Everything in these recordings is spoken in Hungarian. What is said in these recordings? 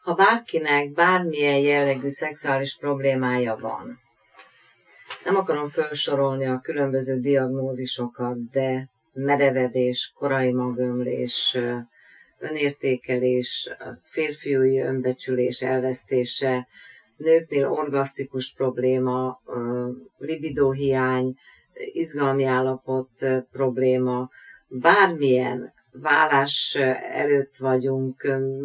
Ha bárkinek bármilyen jellegű szexuális problémája van, nem akarom felsorolni a különböző diagnózisokat, de merevedés, korai magömlés, önértékelés, férfiúi önbecsülés elvesztése, nőknél orgasztikus probléma, libidóhiány, izgalmi állapot probléma, bármilyen vállás előtt vagyunk,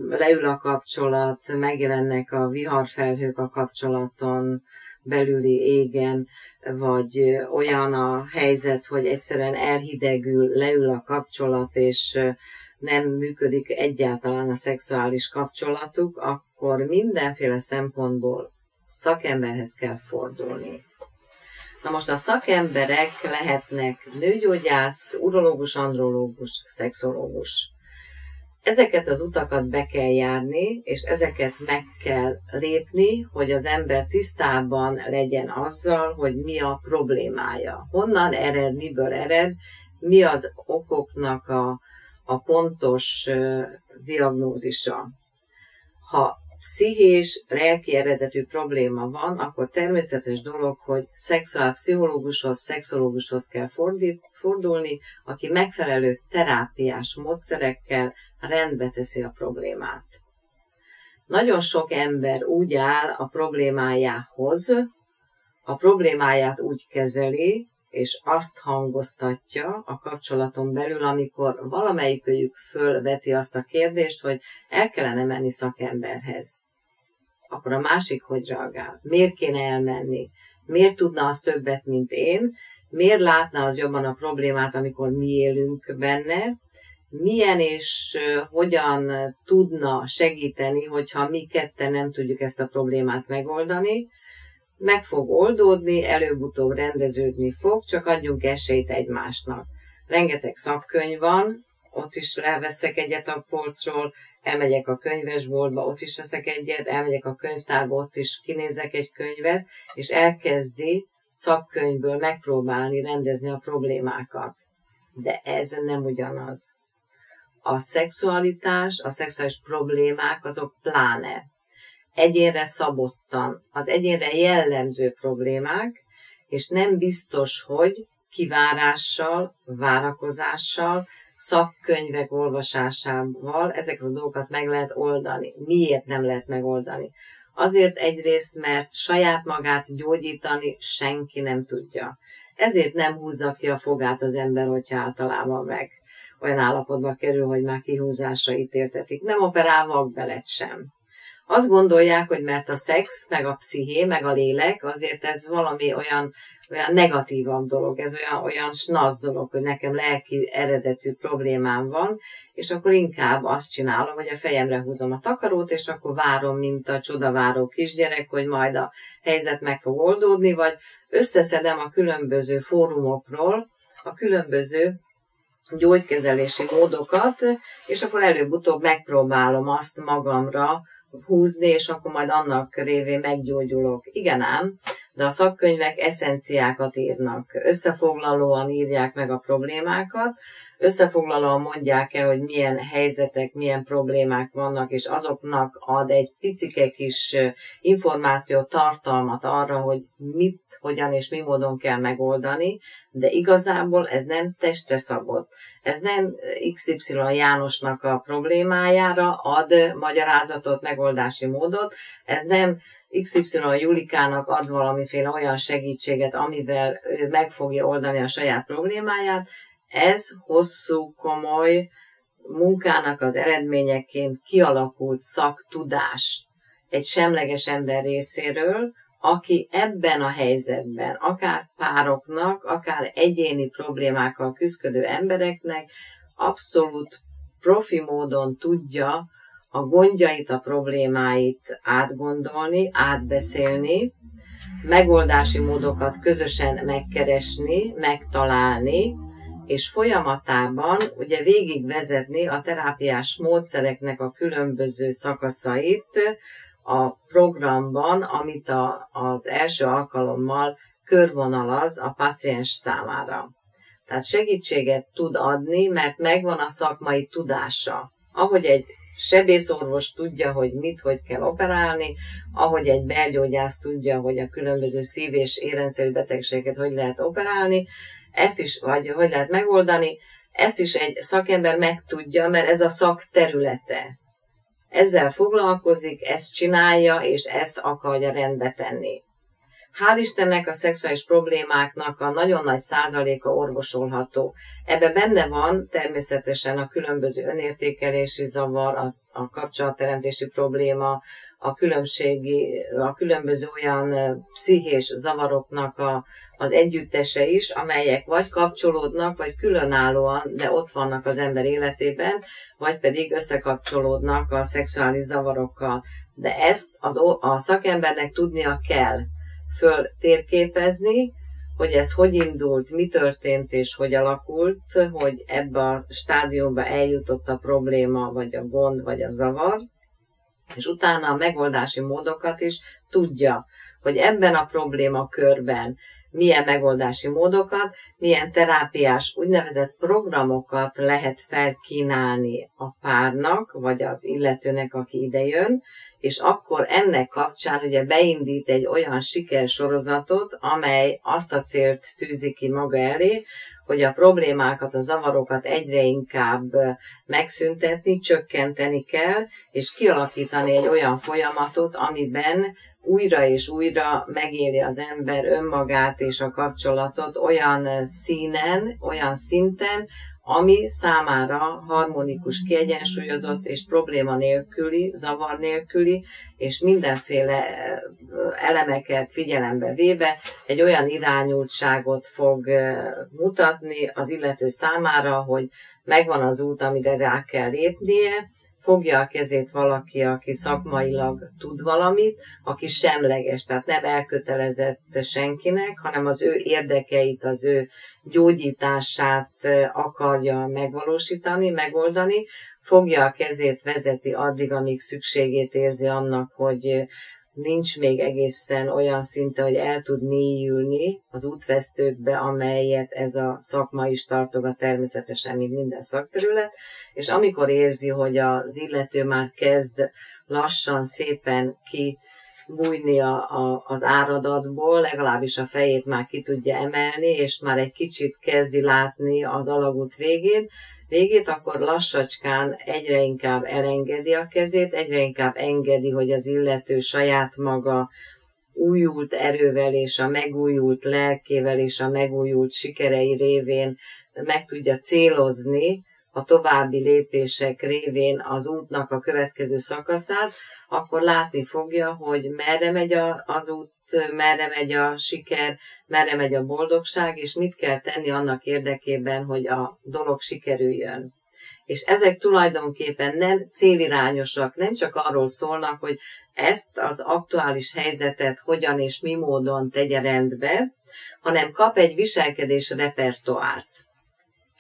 leül a kapcsolat, megjelennek a viharfelhők a kapcsolaton belüli égen, vagy olyan a helyzet, hogy egyszerűen elhidegül, leül a kapcsolat, és nem működik egyáltalán a szexuális kapcsolatuk, akkor mindenféle szempontból szakemberhez kell fordulni. Na most a szakemberek lehetnek nőgyógyász, urológus, andrológus, szexológus. Ezeket az utakat be kell járni, és ezeket meg kell lépni, hogy az ember tisztában legyen azzal, hogy mi a problémája. Honnan ered, miből ered, mi az okoknak a pontos diagnózisa. Ha pszichés, lelki eredetű probléma van, akkor természetes dolog, hogy szexuálpszichológushoz, szexológushoz kell fordulni, aki megfelelő terápiás módszerekkel rendbe teszi a problémát. Nagyon sok ember úgy áll a problémájához, a problémáját úgy kezeli, és azt hangoztatja a kapcsolaton belül, amikor valamelyikőjük fölveti azt a kérdést, hogy el kellene menni szakemberhez. Akkor a másik hogy reagál? Miért kéne elmenni? Miért tudna az többet, mint én? Miért látna az jobban a problémát, amikor mi élünk benne? Milyen és hogyan tudna segíteni, hogyha mi ketten nem tudjuk ezt a problémát megoldani? Meg fog oldódni, előbb-utóbb rendeződni fog, csak adjunk esélyt egymásnak. Rengeteg szakkönyv van, ott is leveszek egyet a polcról, elmegyek a könyvesboltba, ott is veszek egyet, elmegyek a könyvtárba, ott is kinézek egy könyvet, és elkezdi szakkönyvből megpróbálni rendezni a problémákat. De ez nem ugyanaz. A szexualitás, a szexuális problémák azok pláne egyénre szabottan, az egyénre jellemző problémák, és nem biztos, hogy kivárással, várakozással, szakkönyvek olvasásával ezeket a dolgokat meg lehet oldani. Miért nem lehet megoldani? Azért egyrészt, mert saját magát gyógyítani senki nem tudja. Ezért nem húzza ki a fogát az ember, hogyha általában meg olyan állapotba kerül, hogy már kihúzásra ítéltetik. Nem operál vakbelet sem. Azt gondolják, hogy mert a szex, meg a psziché, meg a lélek, azért ez valami olyan negatívabb dolog, ez olyan snasz dolog, hogy nekem lelki eredetű problémám van, és akkor inkább azt csinálom, hogy a fejemre húzom a takarót, és akkor várom, mint a csodaváró kisgyerek, hogy majd a helyzet meg fog oldódni, vagy összeszedem a különböző fórumokról a különböző gyógykezelési módokat, és akkor előbb-utóbb megpróbálom azt magamra húzni, és akkor majd annak révén meggyógyulok. Igen ám, de a szakkönyvek eszenciákat írnak. Összefoglalóan írják meg a problémákat, összefoglalóan mondják el, hogy milyen helyzetek, milyen problémák vannak, és azoknak ad egy picike kis információ, tartalmat arra, hogy mit, hogyan és mi módon kell megoldani, de igazából ez nem testre szabott. Ez nem XY Jánosnak a problémájára ad magyarázatot, megoldási módot, ez nem XY Julikának ad valamiféle olyan segítséget, amivel ő meg fogja oldani a saját problémáját. Ez hosszú, komoly munkának az eredményeként kialakult szaktudás egy semleges ember részéről, aki ebben a helyzetben, akár pároknak, akár egyéni problémákkal küzdő embereknek abszolút profi módon tudja a gondjait, a problémáit átgondolni, átbeszélni, megoldási módokat közösen megkeresni, megtalálni, és folyamatában ugye végigvezetni a terápiás módszereknek a különböző szakaszait a programban, amit az első alkalommal körvonalaz a páciens számára. Tehát segítséget tud adni, mert megvan a szakmai tudása. Ahogy egy sebészorvos tudja, hogy mit, hogy kell operálni, ahogy egy belgyógyász tudja, hogy a különböző szív- és érrendszeri betegségeket hogy lehet operálni, ezt is, vagy hogy lehet megoldani, ezt is egy szakember megtudja, mert ez a szakterülete. Ezzel foglalkozik, ezt csinálja, és ezt akarja rendbe tenni. Hál' Istennek a szexuális problémáknak a nagyon nagy százaléka orvosolható. Ebben benne van természetesen a különböző önértékelési zavar, a kapcsolatteremtési probléma, a különböző olyan pszichés zavaroknak az együttese is, amelyek vagy kapcsolódnak, vagy különállóan, de ott vannak az ember életében, vagy pedig összekapcsolódnak a szexuális zavarokkal. De ezt a szakembernek tudnia kell föltérképezni, hogy ez hogy indult, mi történt és hogy alakult, hogy ebbe a stádiumba eljutott a probléma, vagy a gond, vagy a zavar, és utána a megoldási módokat is tudja, hogy ebben a problémakörben milyen megoldási módokat, milyen terápiás úgynevezett programokat lehet felkínálni a párnak, vagy az illetőnek, aki idejön, és akkor ennek kapcsán ugye beindít egy olyan sikersorozatot, amely azt a célt tűzi ki maga elé, hogy a problémákat, a zavarokat egyre inkább megszüntetni, csökkenteni kell, és kialakítani egy olyan folyamatot, amiben újra és újra megéli az ember önmagát és a kapcsolatot olyan színen, olyan szinten, ami számára harmonikus, kiegyensúlyozott és probléma nélküli, zavar nélküli, és mindenféle elemeket figyelembe véve egy olyan irányultságot fog mutatni az illető számára, hogy megvan az út, amire rá kell lépnie, fogja a kezét valaki, aki szakmailag tud valamit, aki semleges, tehát nem elkötelezett senkinek, hanem az ő érdekeit, az ő gyógyítását akarja megvalósítani, megoldani, fogja a kezét, vezeti addig, amíg szükségét érzi annak, hogy nincs még egészen olyan szinte, hogy el tud mélyülni az útvesztőkbe, amelyet ez a szakma is tartogat természetesen, mint minden szakterület, és amikor érzi, hogy az illető már kezd lassan, szépen kibújni az áradatból, legalábbis a fejét már ki tudja emelni, és már egy kicsit kezdi látni az alagút végét, akkor lassacskán egyre inkább elengedi a kezét, egyre inkább engedi, hogy az illető saját maga újult erővel és a megújult lelkével és a megújult sikerei révén meg tudja célozni a további lépések révén az útnak a következő szakaszát, akkor látni fogja, hogy merre megy az út, merre megy a siker, merre megy a boldogság, és mit kell tenni annak érdekében, hogy a dolog sikerüljön. És ezek tulajdonképpen nem célirányosak, nem csak arról szólnak, hogy ezt az aktuális helyzetet hogyan és mi módon tegye rendbe, hanem kap egy viselkedés repertoárt.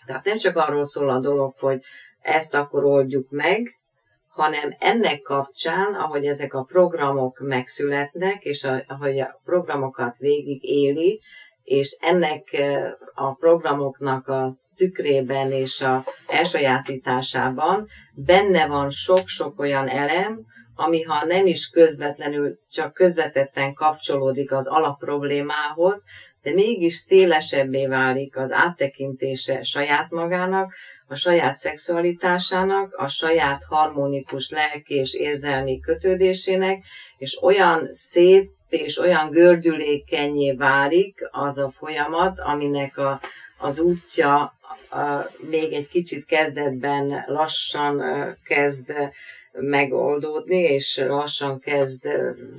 Tehát nem csak arról szól a dolog, hogy ezt akkor oldjuk meg, hanem ennek kapcsán, ahogy ezek a programok megszületnek, és ahogy a programokat végig éli, és ennek a programoknak a tükrében és a elsajátításában benne van sok-sok olyan elem, ami ha nem is közvetlenül, csak közvetetten kapcsolódik az alapproblémához, de mégis szélesebbé válik az áttekintése saját magának, a saját szexualitásának, a saját harmonikus lelki és érzelmi kötődésének, és olyan szép és olyan gördülékennyé válik az a folyamat, aminek az útja még egy kicsit kezdetben lassan kezd megoldódni, és lassan kezd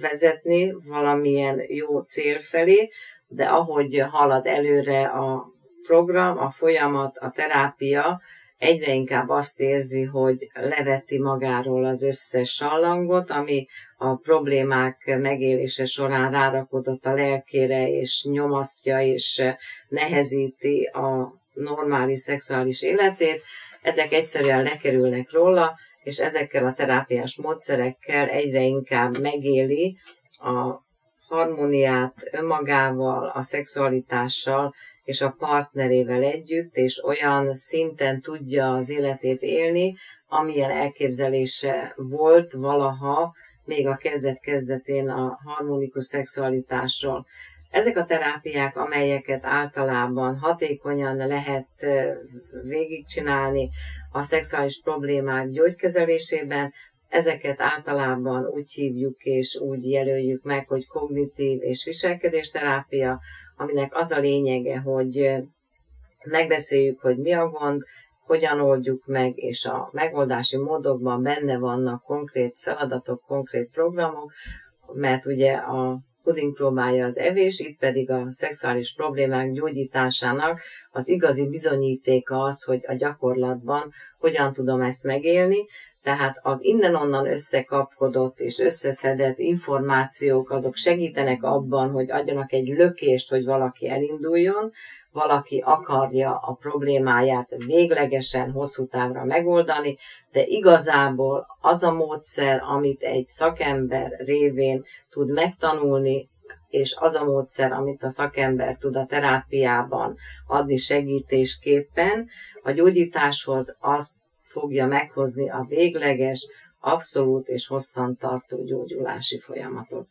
vezetni valamilyen jó cél felé, de ahogy halad előre a program, a folyamat, a terápia, egyre inkább azt érzi, hogy leveti magáról az összes sallangot, ami a problémák megélése során rárakodott a lelkére, és nyomasztja, és nehezíti a normális szexuális életét. Ezek egyszerűen lekerülnek róla, és ezekkel a terápiás módszerekkel egyre inkább megéli a harmóniát önmagával, a szexualitással és a partnerével együtt, és olyan szinten tudja az életét élni, amilyen elképzelése volt valaha, még a kezdet-kezdetén a harmonikus szexualitásról. Ezek a terápiák, amelyeket általában hatékonyan lehet végigcsinálni a szexuális problémák gyógykezelésében, ezeket általában úgy hívjuk és úgy jelöljük meg, hogy kognitív és viselkedésterápia, aminek az a lényege, hogy megbeszéljük, hogy mi a gond, hogyan oldjuk meg, és a megoldási módokban benne vannak konkrét feladatok, konkrét programok, mert ugye a puding próbálja az evés, itt pedig a szexuális problémák gyógyításának az igazi bizonyítéka az, hogy a gyakorlatban hogyan tudom ezt megélni, tehát az innen-onnan összekapkodott és összeszedett információk azok segítenek abban, hogy adjanak egy lökést, hogy valaki elinduljon, valaki akarja a problémáját véglegesen hosszú távra megoldani, de igazából az a módszer, amit egy szakember révén tud megtanulni, és az a módszer, amit a szakember tud a terápiában adni segítésképpen, a gyógyításhoz azt fogja meghozni a végleges, abszolút és hosszantartó gyógyulási folyamatot.